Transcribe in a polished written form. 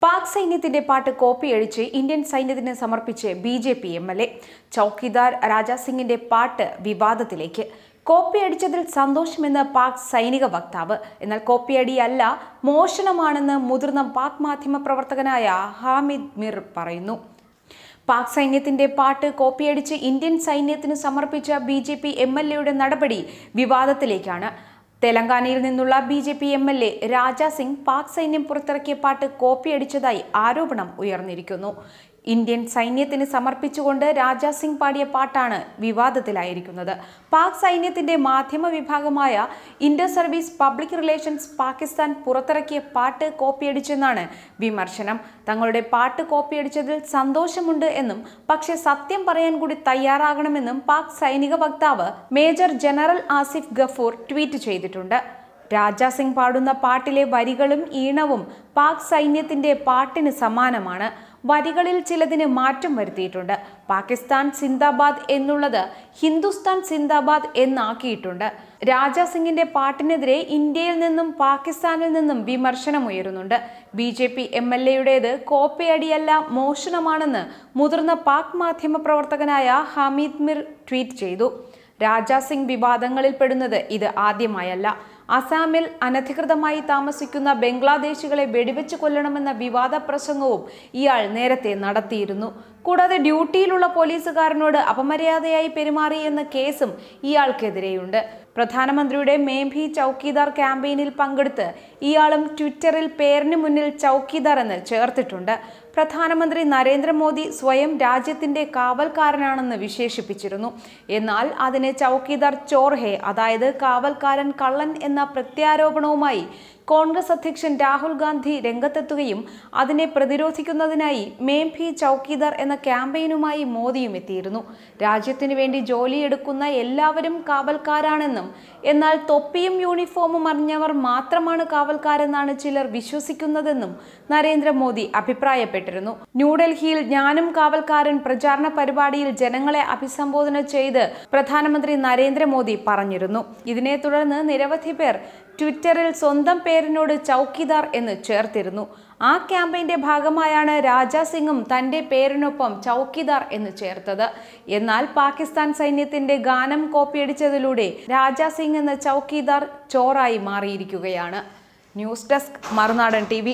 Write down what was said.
പാക് സൈന്യത്തിന്റെ പാട്ട് കോപ്പിയടിച്ച് ഇന്ത്യൻ സൈന്യത്തിന് സമർപ്പിച്ച് ബിജെപി എംഎൽഎ ചൌക്കിദാർ രാജാ സിംഗിന്റെ പാട്ട് വിവാദത്തിലേക്ക്. കോപ്പിയടിച്ചതിൽ സന്തോഷമെന്ന് പാക് സൈനിക വക്താവ്. എന്നാൽ കോപ്പിയടിയല്ല, മോഷണമാണെന്ന് മുതിർന്ന പാക് മാധ്യമ പ്രവർത്തകനായ ഹാമിദ് മിർ പറയുന്നു. പാക് സൈന്യത്തിന്റെ പാട്ട് കോപ്പിയടിച്ച് ഇന്ത്യൻ സൈന്യത്തിന് സമർപ്പിച്ച ബിജെപി എംഎൽഎയുടെ നടപടി വിവാദത്തിലേക്കാണ്. തെലങ്കാനയിൽ നിന്നുള്ള ബിജെപി എംഎൽഎ രാജാ സിംഗ് പാക് സൈന്യം പുറത്തിറക്കിയ പാട്ട് കോപ്പിയടിച്ചതായി ആരോപണം ഉയർന്നിരിക്കുന്നു. ഇന്ത്യൻ സൈന്യത്തിന് സമർപ്പിച്ചുകൊണ്ട് രാജാ സിംഗ് പാടിയ പാട്ടാണ് വിവാദത്തിലായിരിക്കുന്നത്. പാക് സൈന്യത്തിന്റെ മാധ്യമ വിഭാഗമായ Inter service public relations Pakistan പുറത്തിറക്കിയ പാട്ട് കോപ്പിയടിച്ചെന്നാണ് വിമർശനം. തങ്ങളുടെ പാട്ട് കോപ്പിയടിച്ചതിൽ സന്തോഷമുണ്ട് എന്നും പക്ഷേ സത്യം പറയാൻ കൂടി തയ്യാറാകണമെന്നും പാക് സൈനിക വക്താവ് major general Asif Gafoor tweet ചെയ്തിട്ടുണ്ട്. രാജാ സിംഗ് പാടുന്ന പാട്ടിലെ വരികളും ഈണവും പാക് സൈന്യത്തിന്റെ പാട്ടിന് സമാനമാണ്. വരികളിൽ ചിലതിന് മാറ്റം വരുത്തിയിട്ടുണ്ട്. പാകിസ്ഥാൻ സിന്ദാബാദ് എന്നുള്ളത് ഹിന്ദുസ്ഥാൻ സിന്ദാബാദ് എന്നാക്കിയിട്ടുണ്ട്. രാജാ സിംഗിന്റെ പാട്ടിനെതിരെ ഇന്ത്യയിൽ നിന്നും പാകിസ്ഥാനിൽ നിന്നും വിമർശനമുയരുന്നുണ്ട്. ബിജെപി എംഎൽഎയുടേത് കോപ്പിയടിയല്ല, മോഷണമാണെന്ന് മുതിർന്ന പാക് മാധ്യമ പ്രവർത്തകനായ ഹമീദ് മിർ ട്വീറ്റ് ചെയ്തു. രാജാ സിംഗ് വിവാദങ്ങളിൽ പെടുന്നത് ഇത് ആദ്യമായല്ല. അസാമിൽ അനധികൃതമായി താമസിക്കുന്ന ബംഗ്ലാദേശികളെ വെടിവെച്ച് കൊല്ലണമെന്ന വിവാദ പ്രസംഗവും ഇയാൾ നേരത്തെ നടത്തിയിരുന്നു. കൂടാതെ ഡ്യൂട്ടിയിലുള്ള പോലീസുകാരനോട് അപമര്യാദയായി പെരുമാറി എന്ന കേസും ഇയാൾക്കെതിരെയുണ്ട്. പ്രധാനമന്ത്രിയുടെ മേം ഭി ചൌക്കിദാർ ക്യാമ്പയിനിൽ പങ്കെടുത്ത് ഇയാളും ട്വിറ്ററിൽ പേരിന് മുന്നിൽ ചൌക്കിദാർ എന്ന് ചേർത്തിട്ടുണ്ട്. പ്രധാനമന്ത്രി നരേന്ദ്രമോദി സ്വയം രാജ്യത്തിന്റെ കാവൽക്കാരനാണെന്ന് വിശേഷിപ്പിച്ചിരുന്നു. എന്നാൽ അതിന് ചൌക്കിദാർ ചോർ ഹേ, അതായത് കാവൽക്കാരൻ കള്ളൻ എന്ന പ്രത്യാരോപണവുമായി കോൺഗ്രസ് അധ്യക്ഷൻ രാഹുൽ ഗാന്ധി രംഗത്തെത്തുകയും അതിനെ പ്രതിരോധിക്കുന്നതിനായി മേം ഭി ചൌക്കിദാർ എന്ന ക്യാമ്പയിനുമായി മോദിയും എത്തിയിരുന്നു. രാജ്യത്തിനു വേണ്ടി ജോലിയെടുക്കുന്ന എല്ലാവരും കാവൽക്കാരാണെന്നും എന്നാൽ തൊപ്പിയും യൂണിഫോമും അറിഞ്ഞവർ മാത്രമാണ് കാവൽക്കാരെന്നാണ് ചിലർ വിശ്വസിക്കുന്നതെന്നും നരേന്ദ്രമോദി അഭിപ്രായപ്പെട്ടിരുന്നു. ന്യൂഡൽഹിയിൽ ഞാനും കാവൽക്കാരൻ പ്രചാരണ പരിപാടിയിൽ ജനങ്ങളെ അഭിസംബോധന ചെയ്ത് പ്രധാനമന്ത്രി നരേന്ദ്രമോദി പറഞ്ഞിരുന്നു. ഇതിനെ തുടർന്ന് നിരവധി പേർ ട്വിറ്ററിൽ സ്വന്തം പേരിനോട് ചൌക്കിദാർ എന്ന് ചേർത്തിരുന്നു. ആ ക്യാമ്പയിന്റെ ഭാഗമായാണ് രാജാ സിംഗും തന്റെ പേരിനൊപ്പം ചൌക്കിദാർ എന്ന് ചേർത്തത്. എന്നാൽ പാകിസ്ഥാൻ സൈന്യത്തിന്റെ ഗാനം കോപ്പിയടിച്ചതിലൂടെ രാജാ സിംഗ് എന്ന ചൌക്കിദാർ ചോറായി മാറിയിരിക്കുകയാണ്. ന്യൂസ് ഡെസ്ക്, മറുനാടൻ TV.